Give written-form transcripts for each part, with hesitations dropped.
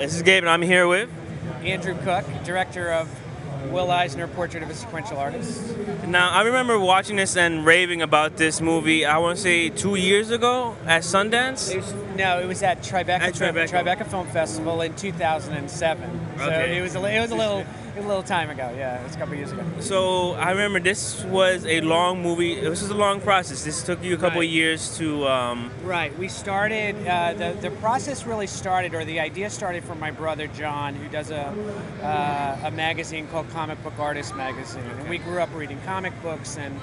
This is Gabe, and I'm here with Andrew Cooke, director of Will Eisner, Portrait of a Sequential Artist. Now, I remember watching this and raving about this movie, I want to say 2 years ago at Sundance? It was at Tribeca, Tribeca Film Festival in 2007. So Okay. it was a little time ago. Yeah, it was a couple years ago. So I remember this was a long movie. This was a long process. This took you a couple Right. of years to... Right. We started, the process really started, or the idea started from my brother John, who does a magazine called Comic Book Artist Magazine. And we grew up reading comic books, and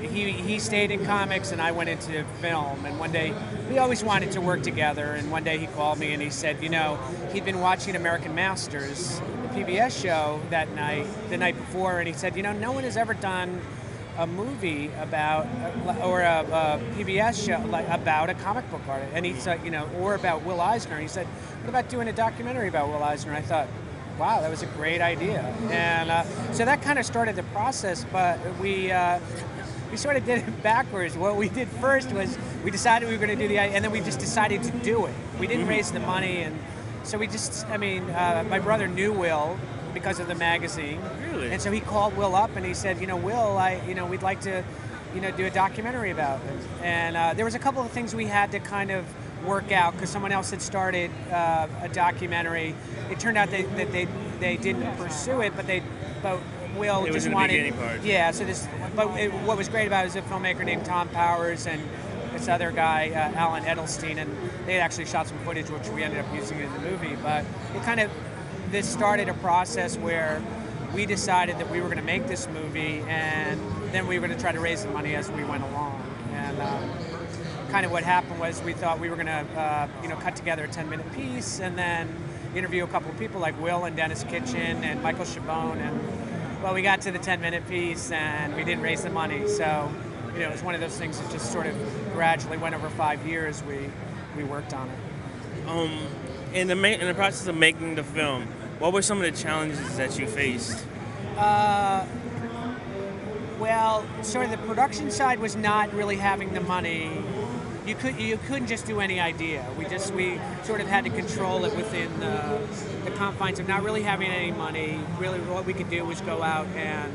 he stayed in comics and I went into film. And one day, we always wanted to work together, and one day he called me and he said, you know, he'd been watching American Masters, the PBS show, the night before, and he said, you know, no one has ever done a movie about, or a PBS show about a comic book artist, and he said, you know, or about Will Eisner. And he said, what about doing a documentary about Will Eisner? And I thought, wow, that was a great idea. And so that kind of started the process, but we sort of did it backwards. What we did first was we decided we were going to do and then we just decided to do it. We didn't raise the money, and so we just, my brother knew Will because of the magazine. Really? And so he called Will up and he said, you know, Will, we'd like to, do a documentary about it. And there was a couple of things we had to kind of work out because someone else had started a documentary. It turned out that they didn't pursue it, but Will just wanted. Yeah. So what was great about it was a filmmaker named Tom Powers and this other guy, Alan Edelstein, and they had actually shot some footage which we ended up using in the movie. But this started a process where we decided that we were going to make this movie, and then we were going to try to raise the money as we went along. And kind of what happened was we thought we were going to, cut together a 10-minute piece, and then interview a couple of people like Will and Dennis Kitchen and Michael Chabon, and well, we got to the 10-minute piece and we didn't raise the money. So, it was one of those things that just sort of gradually went over 5 years. We worked on it. In the process of making the film, what were some of the challenges that you faced? Well, sort of the production side was not really having the money. You couldn't just do any idea. We sort of had to control it within the confines of not really having any money. Really, what we could do was go out and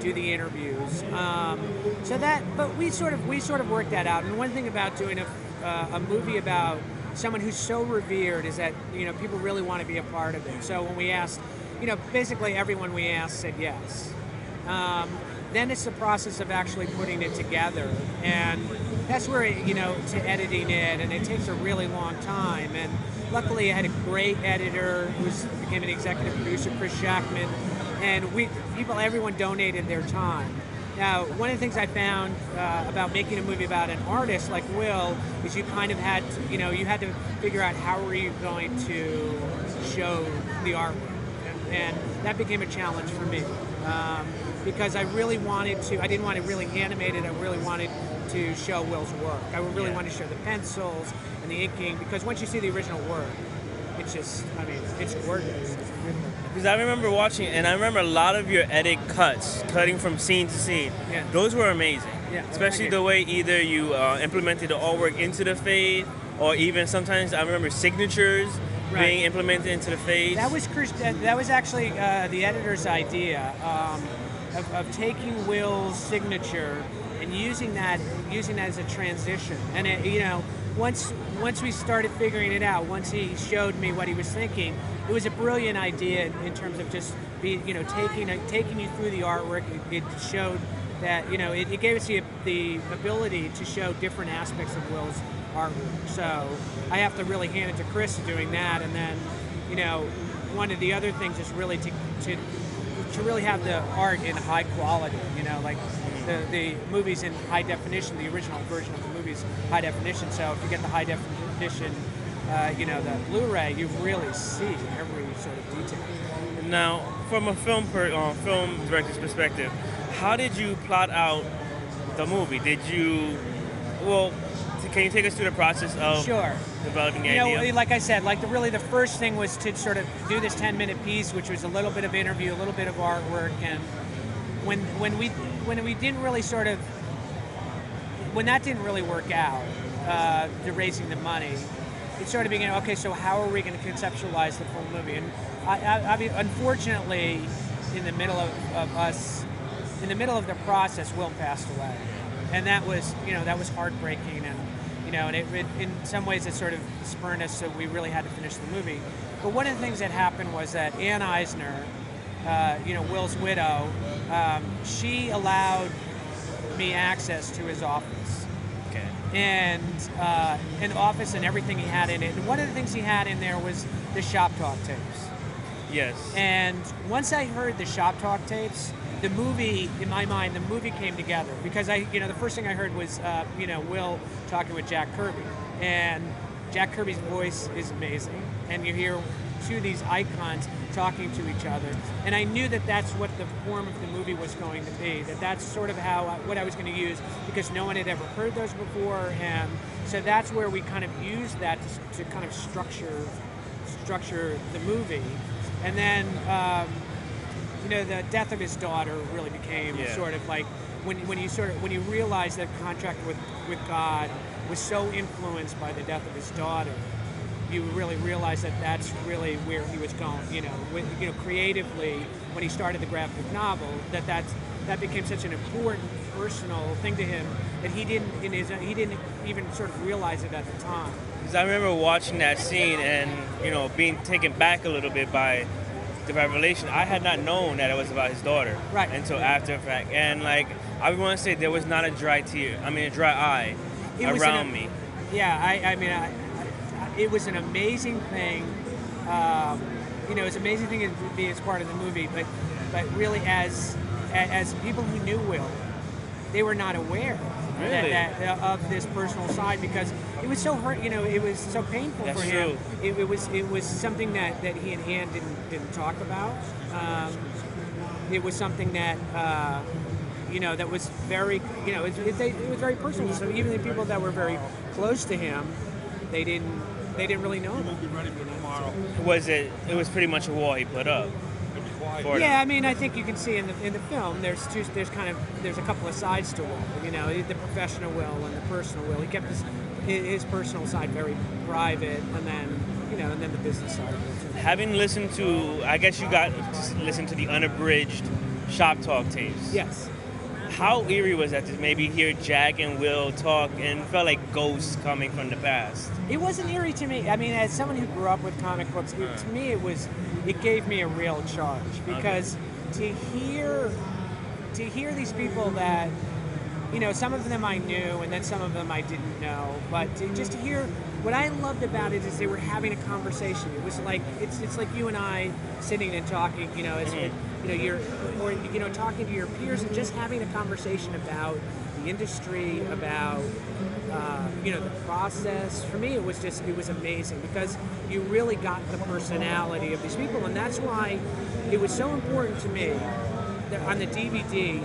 do the interviews. But we sort of worked that out. And one thing about doing a movie about someone who's so revered is that people really want to be a part of it. So when we asked, basically everyone we asked said yes. Then it's the process of actually putting it together, and that's where to editing it, and it takes a really long time. And luckily, I had a great editor who became an executive producer, Chris Shackman, and everyone donated their time. Now, one of the things I found about making a movie about an artist like Will is you kind of had to, you had to figure out how were you going to show the artwork, and that became a challenge for me. Because I really wanted to, I didn't want to really animate it, I really wanted to show Will's work. I really wanted to show the pencils and the inking, because once you see the original work, it's just, it's gorgeous. Because I remember watching, and I remember a lot of your edit cuts, cutting from scene to scene. Yeah. Those were amazing. Yeah, especially the way either you implemented the artwork into the fade, or even sometimes I remember signatures being implemented into the fade. That was actually the editor's idea. Of taking Will's signature and using that as a transition, and once we started figuring it out, once he showed me what he was thinking, it was a brilliant idea in terms of just taking you through the artwork. It showed that it gave us the ability to show different aspects of Will's artwork. So I have to really hand it to Chris doing that, and then one of the other things is really to really have the art in high quality, like the movies in high definition, the original version of the movies high definition. So if you get the high definition, the Blu-ray, you really see every sort of detail. Now, from a film director's perspective, how did you plot out the movie? Can you take us through the process of developing the idea? Like I said, the first thing was to sort of do this 10-minute piece, which was a little bit of interview, a little bit of artwork, and when we didn't really when that didn't really work out, the raising the money, it sort of began. Okay, so how are we going to conceptualize the full movie? And I mean, unfortunately, in the middle in the middle of the process, Will passed away, and that was heartbreaking, and and it in some ways it sort of spurned us, so we really had to finish the movie. But one of the things that happened was that Ann Eisner, Will's widow, she allowed me access to his office. Okay. And an office and everything he had in it. And one of the things he had in there was the Shop Talk tapes. Yes. And once I heard the Shop Talk tapes, the movie, in my mind, the movie came together, because the first thing I heard was, Will talking with Jack Kirby, and Jack Kirby's voice is amazing, and you hear two of these icons talking to each other, and I knew that that's what the form of the movie was going to be, that's sort of what I was going to use, because no one had ever heard those before, and so that's where we kind of used that to kind of structure the movie, and then the death of his daughter really became sort of like when you realize that contract with God was so influenced by the death of his daughter, you really realize that that's really where he was going. Creatively, when he started the graphic novel, that became such an important personal thing to him that he didn't even sort of realize it at the time. Because I remember watching that scene and being taken back a little bit by the revelation. I had not known that it was about his daughter until after the fact, and I want to say there was not a dry eye around me. Yeah, it was an amazing thing. It was an amazing thing to be as part of the movie, but really as people who knew Will, they were not aware of this personal side, because it was so hurt. It was so painful for him. It was something that he and Ann didn't talk about. It was something that that was very it was very personal. So even the people that were very close to him, they didn't really know him. It was pretty much a wall he put up. Yeah, I think you can see in the film there's a couple of sides to Will. The professional Will and the personal Will. He kept his personal side very private, and then the business side of it too. Having listened to, I guess you got to listen to the unabridged Shop Talk tapes. Yes. How eerie was that to maybe hear Jack and Will talk and felt like ghosts coming from the past? It wasn't eerie to me. As someone who grew up with comic books, to me it gave me a real charge, because to hear these people that some of them I knew and then some of them I didn't know, but just to hear, what I loved about it is they were having a conversation. It was like it's like you and I sitting and talking, you're talking to your peers and just having a conversation about the industry, about the process. For me, it was amazing, because you really got the personality of these people, and that's why it was so important to me that on the DVD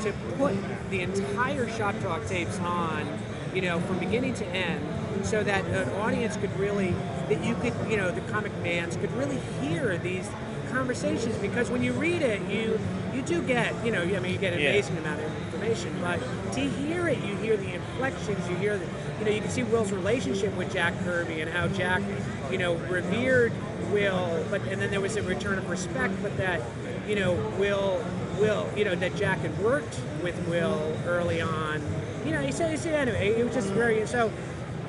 to put the entire Shop Talk tapes on, from beginning to end, so that an audience could really, the comic fans could really hear these conversations, because when you read it, you do get, you get an amazing amount of information, but to hear it, you hear the inflections, you hear you can see Will's relationship with Jack Kirby and how Jack, revered Will, and then there was a return of respect, but that, Will, that Jack had worked with Will early on, he said anyway, it was just very, so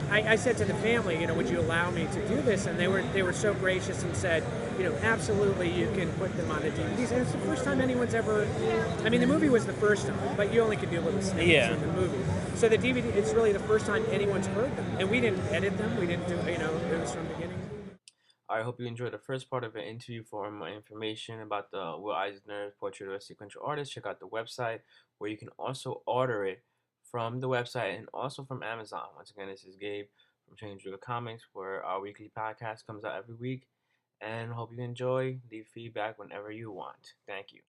I said to the family, would you allow me to do this? And they were so gracious and said, absolutely, you can put them on the DVDs. And it's the first time anyone's ever, the movie was the first time, but you only could do little snippets in the movie. So the DVD, it's really the first time anyone's heard them. And we didn't edit them, we didn't do, it was from the beginning. I hope you enjoyed the first part of the interview. For more information about the Will Eisner portrait of a sequential artist, check out the website, where you can also order it from the website and also from Amazon. Once again, this is Gabe from Change Real Comics, where our weekly podcast comes out every week. And hope you enjoy. Leave feedback whenever you want. Thank you.